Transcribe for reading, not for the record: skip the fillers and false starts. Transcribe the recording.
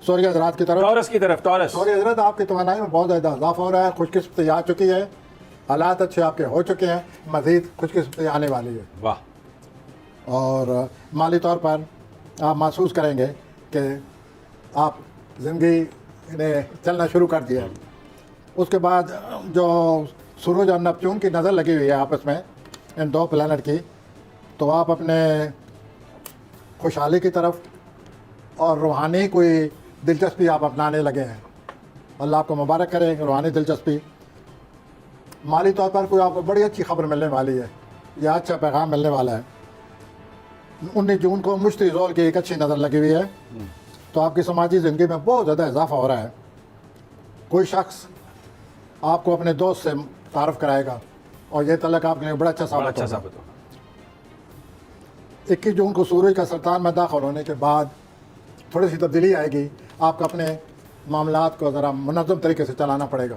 सूर्य हजरात की तरफ, टॉरस की तरफ, टॉरस। सूर्य हजरत आपकी तवानाई में बहुत ज़्यादा इजाफा हो रहा है, खुशकिस्मती आ चुकी है, हालात अच्छे आपके हो चुके हैं, मज़ीद खुशकिस्मती आने वाली है। वाह। और माली तौर पर आप महसूस करेंगे कि आप ज़िंदगी ने चलना शुरू कर दिया। उसके बाद जो सूरज और नेपच्यून की नज़र लगी हुई है आपस में, इन दो प्लैनेट की, तो आप अपने खुशहाली की तरफ और रूहानी कोई दिलचस्पी आप अपनाने लगे हैं। अल्लाह आपको मुबारक करे, रूहानी दिलचस्पी। माली तौर पर कोई आपको बड़ी अच्छी खबर मिलने वाली है या अच्छा पैगाम मिलने वाला है। 19 जून को मुश्तरी ज़ोल की एक अच्छी नज़र लगी हुई है, तो आपकी समाजी ज़िंदगी में बहुत ज़्यादा इजाफा हो रहा है। कोई शख्स आपको अपने दोस्त से तारुफ कराएगा और ये तलक आपके लिए बड़ा अच्छा साबित होगा। 21 जून को सूरज का सरतान में दाखिल होने के बाद थोड़ी सी तब्दीली आएगी, आपको अपने मामलात को ज़रा मुनज़्ज़म तरीके से चलाना पड़ेगा।